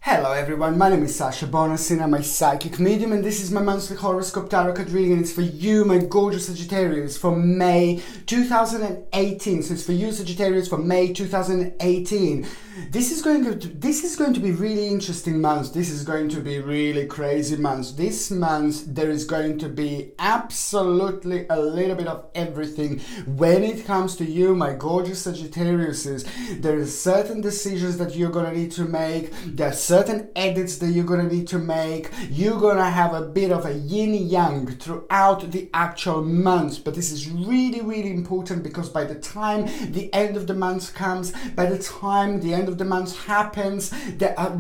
Hello everyone, my name is Sasha Bonasin, I'm a psychic medium and this is my monthly horoscope tarot card reading and it's for you, my gorgeous Sagittarius, for May 2018. So it's for you Sagittarius for May 2018. This is going to be really interesting month. This is going to be really crazy month. This month there is going to be absolutely a little bit of everything when it comes to you, my gorgeous Sagittariuses. There are certain decisions that you're going to need to make. There are certain edits that you're going to need to make. You're going to have a bit of a yin-yang throughout the actual month. But this is really, really important because by the time the end of the month comes, by the time the end of the month happens, there are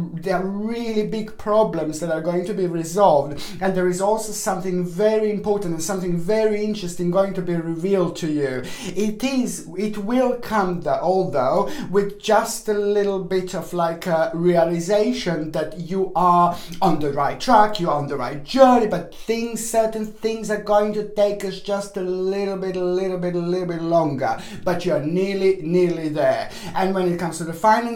really big problems that are going to be resolved. And there is also something very important and something very interesting going to be revealed to you. It will come although with just a little bit of like a realization that you are on the right track, you're on the right journey, but certain things are going to take us just a little bit longer, but you're nearly there. And when it comes to the finances,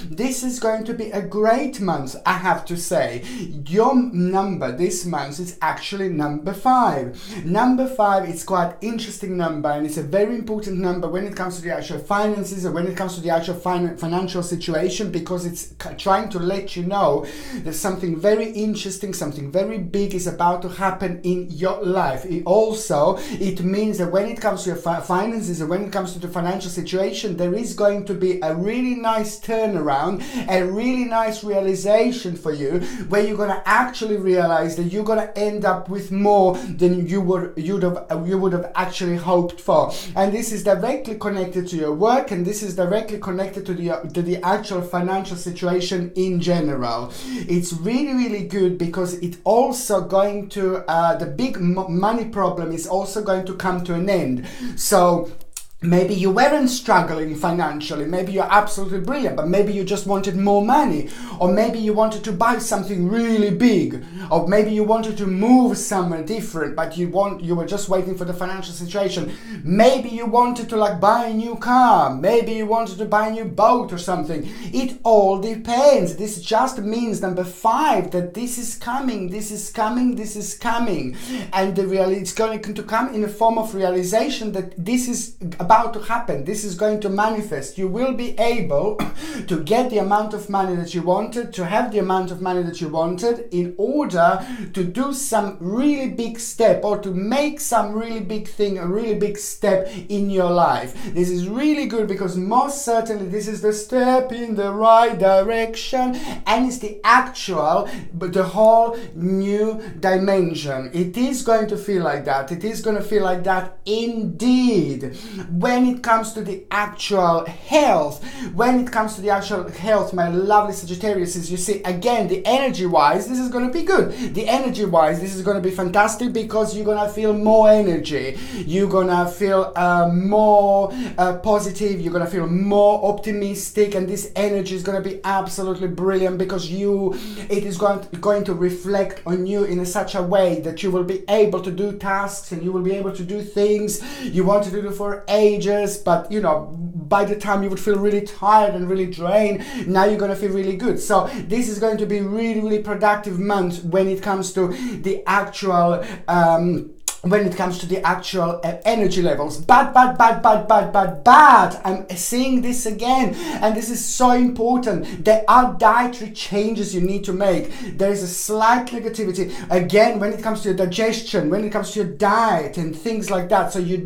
this is going to be a great month, I have to say. Your number this month is actually number 5. Number 5 is quite interesting number and it's a very important number when it comes to the actual finances and when it comes to the actual financial situation, because it's trying to let you know that something very interesting, something very big is about to happen in your life. It means that when it comes to your finances and when it comes to the financial situation, there is going to be a really nice turnaround, a really nice realization for you, where you're going to actually realize that you're going to end up with more than you would have actually hoped for. And this is directly connected to your work, and this is directly connected to the actual financial situation in general. It's really good because it also going to the big money problem is also going to come to an end. So maybe you weren't struggling financially, maybe you're absolutely brilliant, but maybe you just wanted more money, or maybe you wanted to buy something really big, or maybe you wanted to move somewhere different, but you were just waiting for the financial situation. Maybe you wanted to like buy a new car, maybe you wanted to buy a new boat or something. It all depends. This just means number 5 that this is coming, and it's going to come in a form of realization that this is about to happen. This is going to manifest. You will be able to get the amount of money that you wanted, to have the amount of money that you wanted in order to do some really big step or to make some really big thing, a really big step in your life. This is really good because most certainly this is the step in the right direction and it's the whole new dimension. It is going to feel like that. It is going to feel like that indeed. When it comes to the actual health, my lovely Sagittarius, is you see again the energy wise this is going to be good. The energy wise this is going to be fantastic because you're going to feel more energy, you're going to feel more positive, you're going to feel more optimistic, and this energy is going to be absolutely brilliant because it is going to reflect on you in such a way that you will be able to do tasks and you will be able to do things you want to do for ages, but by the time you would feel really tired and really drained, now you're going to feel really good. So this is going to be really productive month when it comes to the actual energy levels. But I'm saying this again, and this is so important. There are dietary changes you need to make. There is a slight negativity again when it comes to your digestion, when it comes to your diet and things like that. So you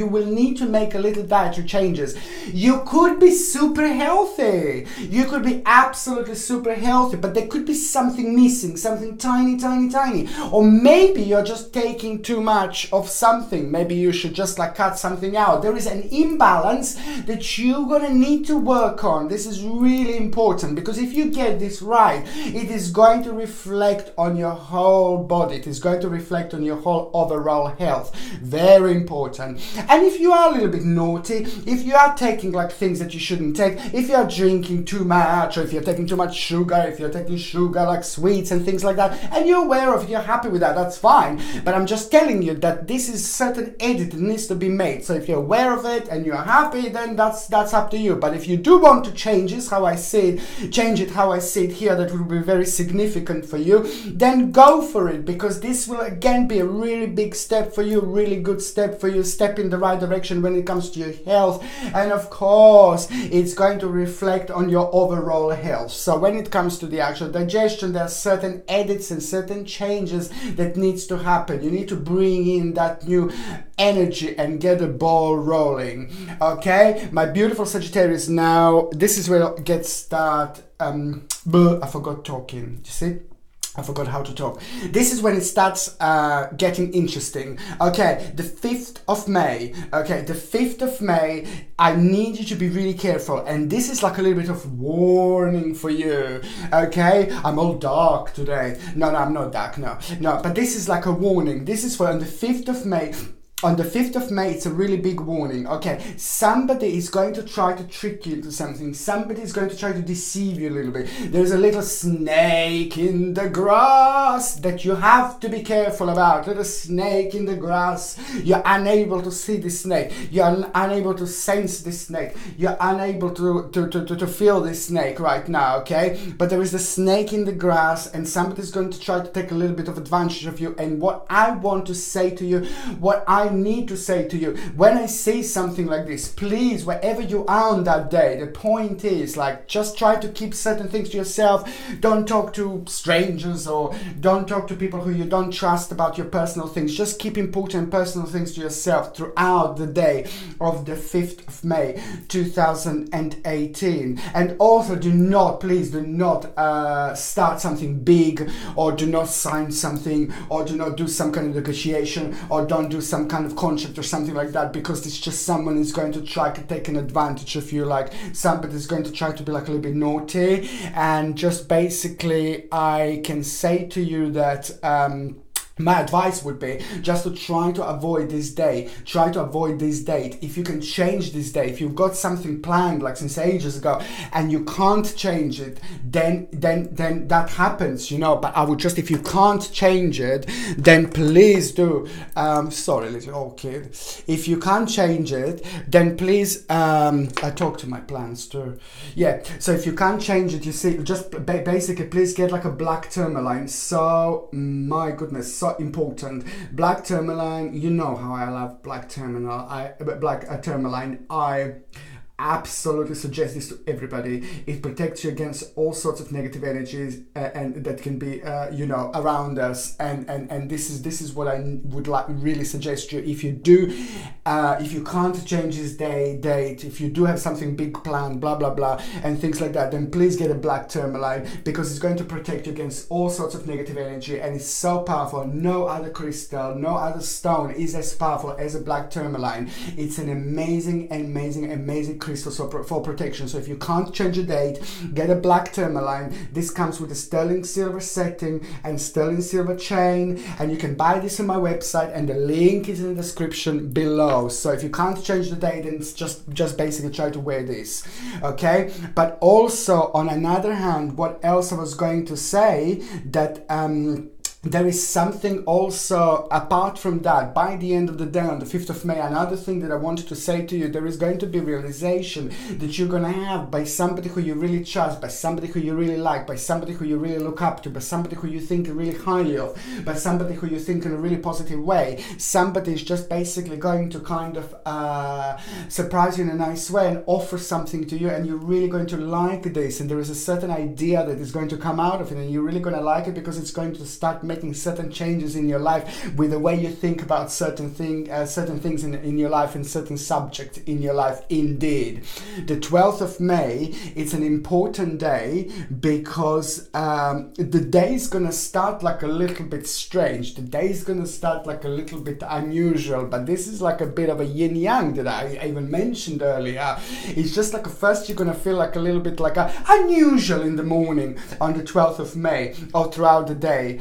will need to make a little dietary changes. You could be super healthy. You could be absolutely super healthy, but there could be something missing, something tiny. Or maybe you're just taking too much of something. Maybe you should just like cut something out. There is an imbalance that you're gonna need to work on. This is really important because if you get this right, it is going to reflect on your whole body. It is going to reflect on your whole overall health. Very important. And if you are a little bit naughty, if you are taking like things that you shouldn't take, if you are drinking too much, or if you're taking too much sugar, if you're taking sugar like sweets and things like that, and you're aware of it, you're happy with that, that's fine. But I'm just telling telling you that this is certain edit that needs to be made. So if you're aware of it and you're happy, then that's up to you. But if you do want to change it how I see it here, that will be very significant for you, then go for it, because this will again be a really big step for you, really good step for you, step in the right direction when it comes to your health. And of course, it's going to reflect on your overall health. So when it comes to the actual digestion, there are certain edits and certain changes that needs to happen. You need to bring in that new energy and get the ball rolling. Okay, my beautiful Sagittarius, now this is where it gets start. I forgot talking. You see, I forgot how to talk. This is when it starts getting interesting. Okay, the 5th of May. Okay, the 5th of May, I need you to be really careful. And this is like a little bit of warning for you. Okay, I'm all dark today. No, I'm not dark, no. But this is like a warning. This is for on the 5th of May. On the 5th of May, it's a really big warning. Okay, somebody is going to try to trick you into something. Somebody is going to try to deceive you a little bit. There's a little snake in the grass that you have to be careful about. Little snake in the grass. You're unable to see the snake. You're unable to sense the snake. You're unable to feel this snake right now, okay? But there is a snake in the grass, and somebody's going to try to take a little bit of advantage of you. And what I want to say to you, what I need to say to you, when I say something like this, please, wherever you are on that day, the point is, like, just try to keep certain things to yourself. Don't talk to strangers, or don't talk to people who you don't trust about your personal things. Just keep important personal things to yourself throughout the day of the 5th of May 2018. And also, please do not start something big, or do not sign something, or do not do some kind of negotiation, or don't do some kind of contract or something like that, because it's just someone is going to try to take an advantage of you. Like, somebody is going to try to be like a little bit naughty. And just basically, I can say to you that my advice would be just to try to avoid this day. Try to avoid this date. If you can change this day, if you've got something planned like since ages ago and you can't change it, then that happens, you know. But I would just, if you can't change it, then please do. Sorry, little old kid. If you can't change it, then please. I talk to my plants too. Yeah. So if you can't change it, you see, just basically, please get like a black tourmaline. So my goodness. So important. Black tourmaline, you know how I love black tourmaline. I absolutely suggest this to everybody. It protects you against all sorts of negative energies and that can be around us, and this is what I would like really suggest you. If you do if you can't change this date, if you do have something big planned, blah blah blah and things like that, then please get a black tourmaline, because it's going to protect you against all sorts of negative energy, and it's so powerful. No other crystal, no other stone is as powerful as a black tourmaline. It's an amazing crystal for protection. So if you can't change a date, get a black tourmaline. This comes with a sterling silver setting and sterling silver chain, and you can buy this on my website, and the link is in the description below. So if you can't change the date, then it's just basically try to wear this, okay? But also, on another hand, what else I was going to say, that there is something also apart from that. By the end of the day, on the 5th of May, another thing that I wanted to say to you, there is going to be realization that you're going to have by somebody who you really trust, by somebody who you really like, by somebody who you really look up to, by somebody who you think really highly of, by somebody who you think in a really positive way. Somebody is just basically going to kind of surprise you in a nice way and offer something to you, and you're really going to like this, and there is a certain idea that is going to come out of it, and you're really going to like it, because it's going to start making certain changes in your life with the way you think about certain things in your life and certain subjects in your life. Indeed, the 12th of May, it's an important day, because the day is going to start like a little bit strange. The day is going to start like a little bit unusual, but this is like a bit of a yin yang that I even mentioned earlier. It's just like, first you're going to feel like a little bit like unusual in the morning on the 12th of May, or throughout the day.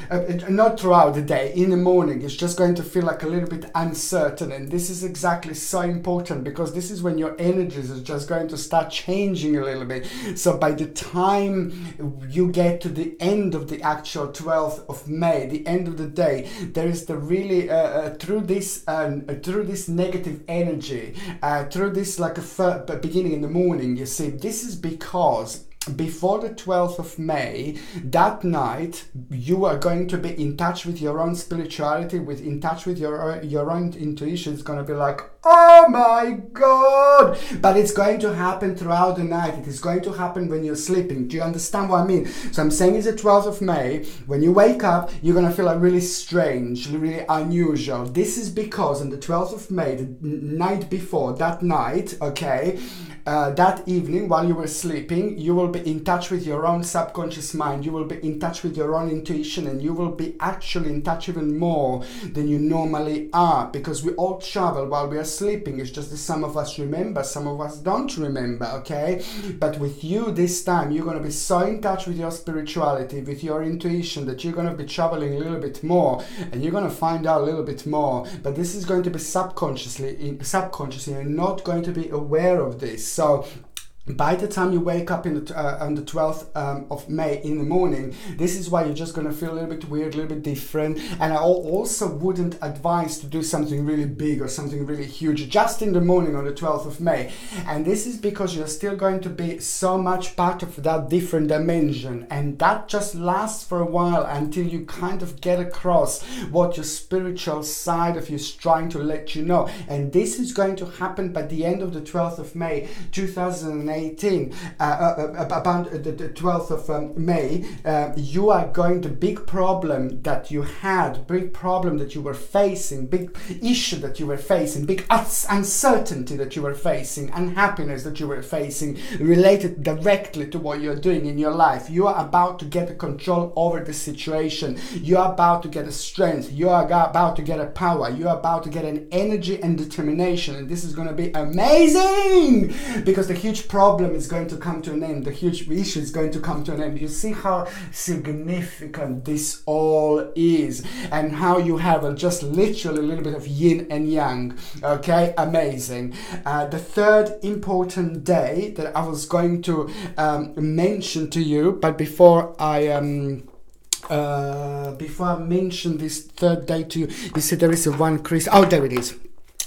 not throughout the day, in the morning, it's just going to feel like a little bit uncertain. And this is exactly so important, because this is when your energies are just going to start changing a little bit. So by the time you get to the end of the actual 12th of May, the end of the day, there is the really through this negative energy, through this like a beginning in the morning, you see, this is because before the 12th of May, that night, you are going to be in touch with your own spirituality, in touch with your own intuition. It's going to be like, oh my God! But it's going to happen throughout the night. It is going to happen when you're sleeping. Do you understand what I mean? So I'm saying it's the 12th of May. When you wake up, you're going to feel like really strange, really unusual. This is because on the 12th of May, the night before, that night, okay, that evening while you were sleeping, you will be in touch with your own subconscious mind. You will be in touch with your own intuition, and you will be actually in touch even more than you normally are, because we all travel while we are sleeping. It's just that some of us remember, some of us don't remember, okay? But with you this time, you're going to be so in touch with your spirituality, with your intuition, that you're going to be traveling a little bit more, and you're going to find out a little bit more. But this is going to be subconsciously, you're not going to be aware of this. So by the time you wake up on the 12th of May in the morning, this is why you're just going to feel a little bit weird, a little bit different. And I also wouldn't advise to do something really big or something really huge just in the morning on the 12th of May. And this is because you're still going to be so much part of that different dimension. And that just lasts for a while until you kind of get across what your spiritual side of you is trying to let you know. And this is going to happen by the end of the 12th of May, 2008. About the 12th of May, you are going to big problem that you had, big problem that you were facing, big issue that you were facing, big uncertainty that you were facing, unhappiness that you were facing, related directly to what you're doing in your life. You are about to get a control over the situation. You are about to get a strength. You are about to get a power. You are about to get an energy and determination. And this is going to be amazing, because the huge problem is going to come to an end. The huge issue is going to come to an end. You see how significant this all is, and how you have just literally a little bit of yin and yang. Okay, amazing. The third important day that I was going to mention to you, but before I mention this third day to you, you see there is a one crystal. Oh, there it is.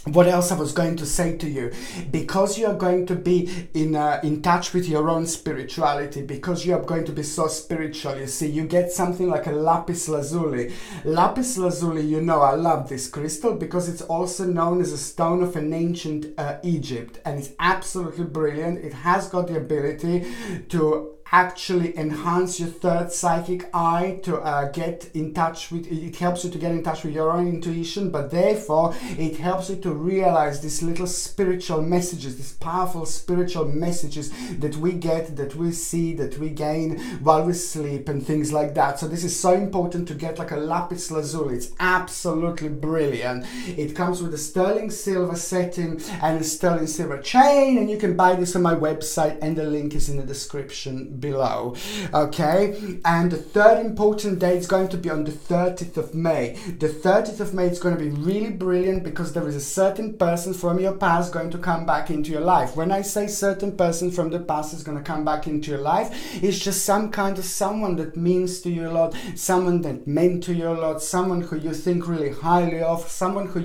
What else I was going to say to you? Because you are going to be in touch with your own spirituality, because you are going to be so spiritual, you see, you get something like a lapis lazuli. Lapis lazuli, you know, I love this crystal because it's also known as a stone of an ancient Egypt, and it's absolutely brilliant. It has got the ability to actually enhance your third psychic eye, to get in touch with, it helps you to get in touch with your own intuition, but therefore it helps you to realize these little spiritual messages, these powerful spiritual messages that we get, that we see, that we gain while we sleep and things like that. So this is so important to get like a lapis lazuli. It's absolutely brilliant. It comes with a sterling silver setting and a sterling silver chain, and you can buy this on my website, and the link is in the description below. Okay, and the third important day is going to be on the 30th of May. The 30th of May is going to be really brilliant because there is a certain person from your past going to come back into your life. When I say certain person from the past is going to come back into your life, it's just some kind of someone that means to you a lot, someone that meant to you a lot, someone who you think really highly of, someone who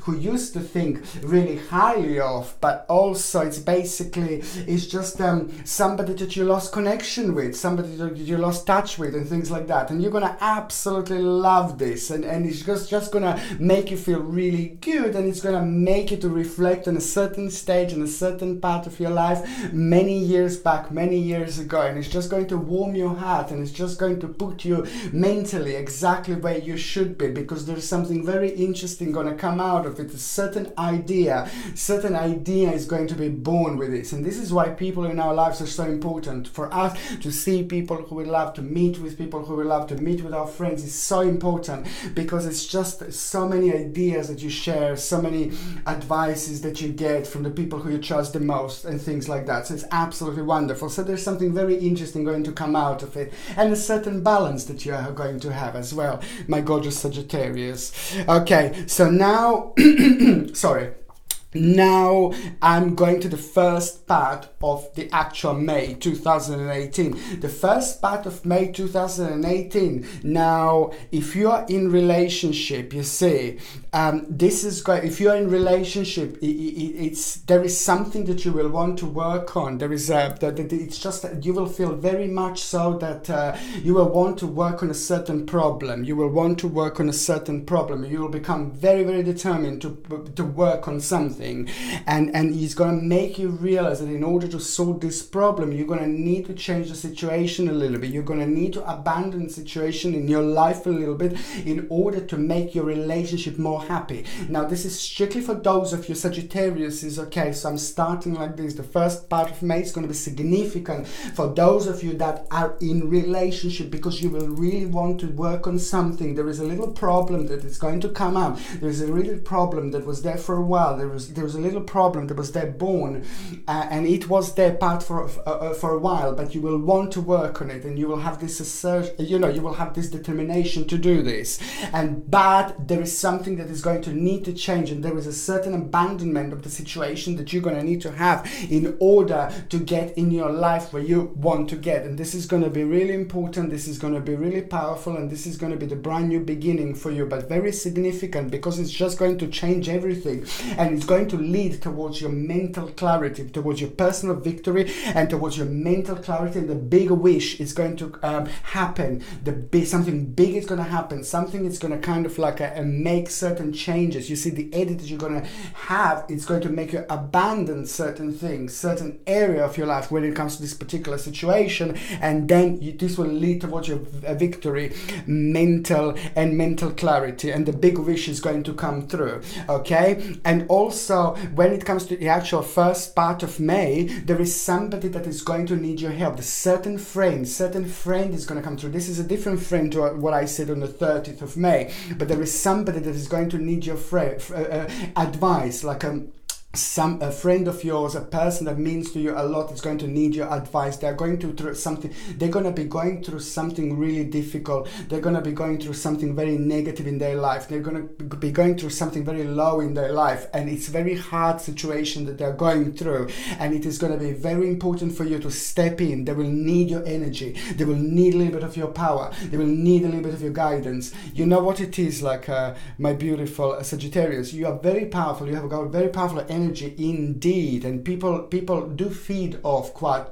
who used to think really highly of, but also it's basically, it's just somebody that you lost connection with, somebody that you lost touch with, and things like that. And you're gonna absolutely love this, and it's just gonna make you feel really good, and it's gonna make you to reflect on a certain stage and a certain part of your life many years back, many years ago, and it's just going to warm your heart, and it's just going to put you mentally exactly where you should be, because there's something very interesting gonna come out of it. A certain idea is going to be born with this, and this is why people in our lives are so important. important for us to see people who we love, to meet with people who we love, to meet with our friends. It's so important because it's just so many ideas that you share, so many advices that you get from the people who you trust the most and things like that. So it's absolutely wonderful. So there's something very interesting going to come out of it, and a certain balance that you are going to have as well, my gorgeous Sagittarius. Okay, so now sorry. Now I'm going to the first part of the actual May 2018. The first part of May 2018. Now, if you are in relationship, you see, this is great. If you are in relationship, there is something that you will want to work on. There is it's just that you will feel very much so that you will want to work on a certain problem. You will want to work on a certain problem. You will become very, very determined to work on something. And he's going to make you realize that in order to solve this problem, you're going to need to change the situation a little bit. You're going to need to abandon the situation in your life a little bit in order to make your relationship more happy. Now, this is strictly for those of you Sagittarius. Okay, so I'm starting like this. The first part of May is going to be significant for those of you that are in relationship, because you will really want to work on something. There is a little problem that is going to come up. There is a little problem that was there for a while. There was a little problem that was there born, and it was there part for a while, but you will want to work on it, and you will have this you will have this determination to do this. But there is something that is going to need to change, and there is a certain abandonment of the situation that you're going to need to have in order to get in your life where you want to get. And this is going to be really important. This is going to be really powerful, and this is going to be the brand new beginning for you, but very significant, because it's just going to change everything, and it's going to lead towards your mental clarity, towards your personal victory, and towards your mental clarity. And the big wish is going to happen. Something big is going to happen. Something is going to kind of like make certain changes. You see, the edit that you're going to have, it's going to make you abandon certain things, certain area of your life when it comes to this particular situation, and then this will lead towards your victory, mental clarity, and the big wish is going to come through. Okay, and also when it comes to the actual first part of May, there is somebody that is going to need your help. A certain friend is going to come through. This is a different friend to what I said on the 30th of May, but there is somebody that is going to need your advice, like a friend of yours, a person that means to you a lot, is going to need your advice. They're going to they're going to be going through something really difficult. They're going to be going through something very negative in their life. They're going to be going through something very low in their life, and it's a very hard situation that they're going through, and it is going to be very important for you to step in. They will need your energy. They will need a little bit of your power. They will need a little bit of your guidance. You know what it is like, my beautiful Sagittarius. You are very powerful. You have got very powerful energy indeed, and people do feed off quite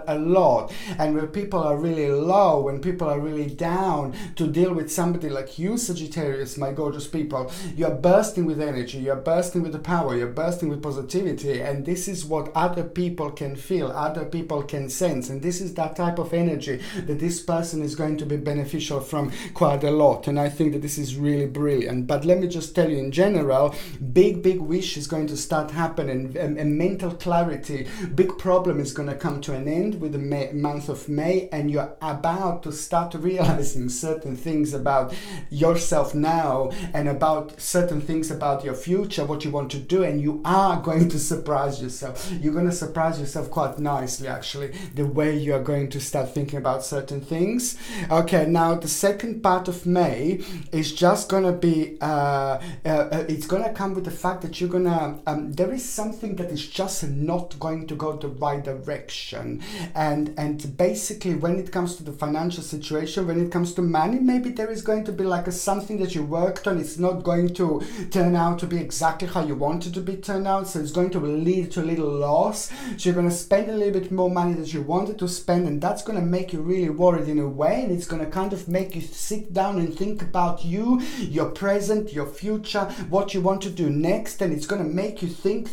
a lot. And when people are really low, when people are really down, to deal with somebody like you, Sagittarius, my gorgeous people, you are bursting with energy, you are bursting with the power, you're bursting with positivity, and this is what other people can feel, other people can sense, and this is that type of energy that this person is going to be beneficial from quite a lot. And I think that this is really brilliant. But let me just tell you, in general, big wish is going to start happening, and mental clarity, big problem is going to come to an end with the month of May, and you're about to start realizing certain things about yourself now, and about certain things about your future, what you want to do, and you are going to surprise yourself. You're going to surprise yourself quite nicely, actually, the way you are going to start thinking about certain things. Okay, now the second part of May is just going to be it's going to come with the fact that you're going to there is something that is just not going to go the right direction. And basically, when it comes to the financial situation, when it comes to money, maybe there is going to be like something that you worked on. It's not going to turn out to be exactly how you wanted to be turned out, so it's going to lead to a little loss. So you're going to spend a little bit more money that you wanted to spend, and that's going to make you really worried in a way, and it's going to kind of make you sit down and think about you, your present, your future, what you want to do next, and it's going to make you think.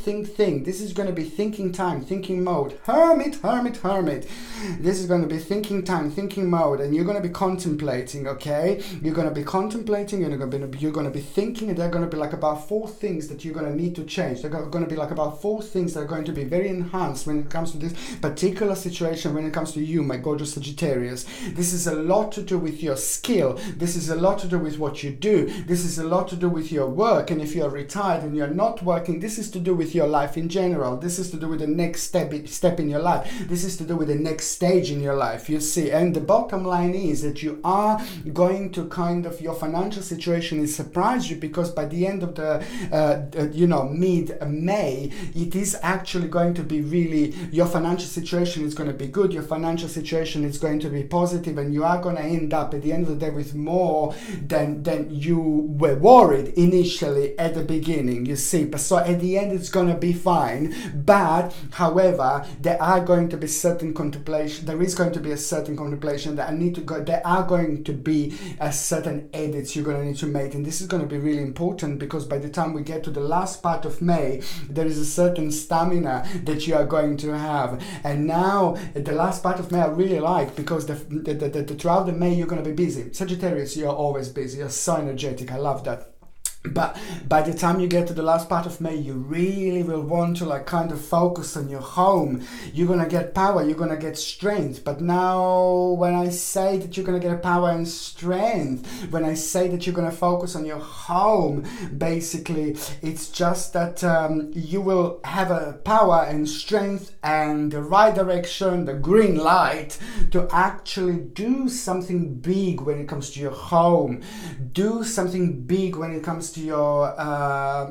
This is going to be thinking time, thinking mode. Hermit Hermit. This is going to be thinking time, thinking mode, and you're going to be contemplating, okay? You're going to be contemplating, and you're going to be thinking, and there are going to be like about 4 things that you're going to need to change. There are going to be like about 4 things that are going to be very enhanced when it comes to this particular situation, when it comes to you, my gorgeous Sagittarius. This is a lot to do with your skill. This is a lot to do with what you do. This is a lot to do with your work. And if you're retired and you're not working, this is to do with your life in general. This is to do with the next step in your life. This is to do with the next stage in your life, you see. And the bottom line is that you are going to kind of, your financial situation is surprise you, because by the end of the mid-May, it is actually going to be really, your financial situation is going to be good, your financial situation is going to be positive, and you are going to end up at the end of the day with more than you were worried initially at the beginning, you see. But so at the end it's going to be fine. But however, there are going to be certain contemplation, there is going to be a certain contemplation that I need to go, there are going to be a certain edits you're going to need to make, and this is going to be really important, because by the time we get to the last part of May, there is a certain stamina that you are going to have. And now the last part of May I really like, because throughout the May you're going to be busy. Sagittarius, you're always busy, you're so energetic, I love that. But by the time you get to the last part of May, you really will want to like kind of focus on your home. You're going to get power, you're going to get strength. But now when I say that you're going to get power and strength, when I say that you're going to focus on your home, basically it's just that you will have a power and strength and the right direction, the green light, to actually do something big when it comes to your home. Do something big when it comes to your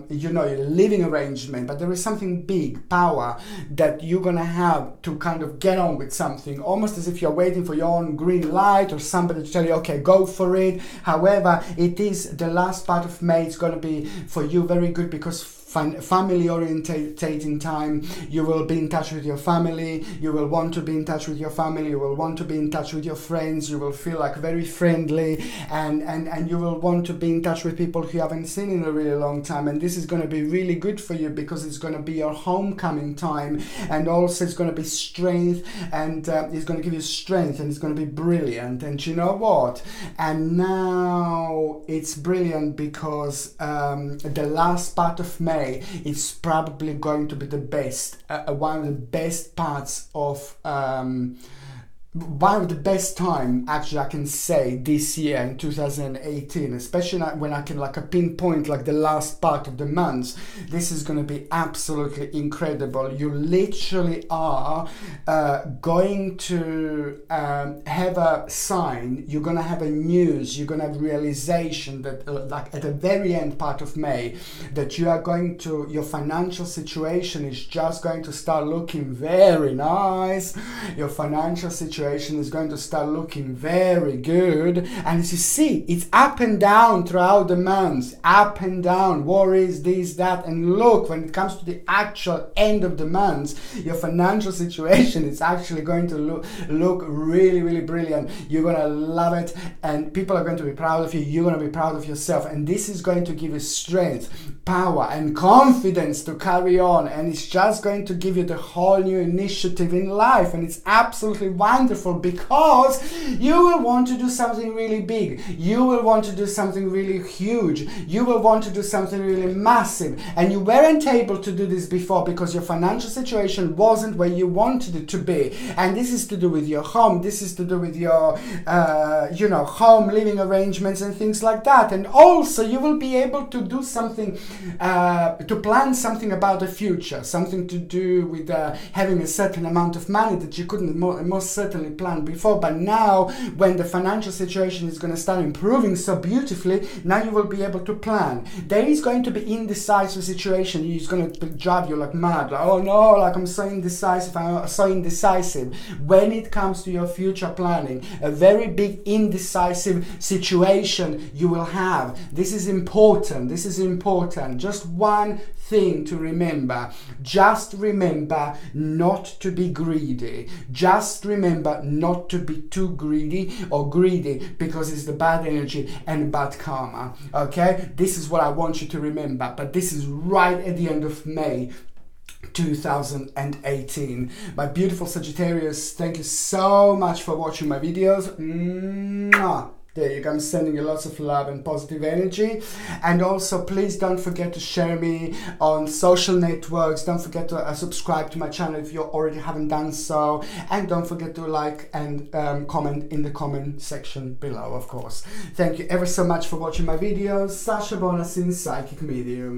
your living arrangement. But there is something big, power, that you're gonna have to kind of get on with something, almost as if you're waiting for your own green light or somebody to tell you, okay, go for it. However, it is the last part of May. It's gonna be for you very good, because family orientating time. You will be in touch with your family, you will want to be in touch with your family, you will want to be in touch with your friends, you will feel like very friendly, and you will want to be in touch with people who you haven't seen in a really long time. And this is going to be really good for you, because it's going to be your homecoming time, and also it's going to be strength, and it's going to give you strength, and it's going to be brilliant. And you know what? And now it's brilliant because the last part of May, it's probably going to be the best, one of the best parts of one of the best time, actually, I can say this year in 2018, especially when I can like pinpoint like the last part of the month. This is going to be absolutely incredible. You literally are going to have a sign, you're going to have a news, you're going to have realization that like at the very end part of May, that you are going to, your financial situation is just going to start looking very nice. Your financial situation is going to start looking very good. And as you see, it's up and down throughout the months, up and down, worries, this, that, and look, when it comes to the actual end of the month, your financial situation is actually going to look really, really brilliant. You're going to love it, and people are going to be proud of you, you're going to be proud of yourself, and this is going to give you strength, power, and confidence to carry on, and it's just going to give you the whole new initiative in life. And it's absolutely wonderful, because you will want to do something really big, you will want to do something really huge, you will want to do something really massive, and you weren't able to do this before because your financial situation wasn't where you wanted it to be. And this is to do with your home, this is to do with your home living arrangements and things like that. And also you will be able to do something, to plan something about the future, something to do with having a certain amount of money that you couldn't most certainly plan before. But now, when the financial situation is going to start improving so beautifully, now you will be able to plan. There is going to be indecisive situation. It's going to drive you like mad, like, oh no, like I'm so indecisive, when it comes to your future planning. A very big indecisive situation you will have. This is important, this is important. Just one thing to remember, just remember not to be greedy. Just remember not to be too greedy or greedy, because it's the bad energy and bad karma. Okay, this is what I want you to remember. But this is right at the end of May. 2018. My beautiful Sagittarius, thank you so much for watching my videos. Mwah. There you go, I'm sending you lots of love and positive energy. And also, please don't forget to share me on social networks. Don't forget to subscribe to my channel if you already haven't done so. And don't forget to like and comment in the comment section below, of course. Thank you ever so much for watching my videos. Sasha Bonasin, Psychic Medium.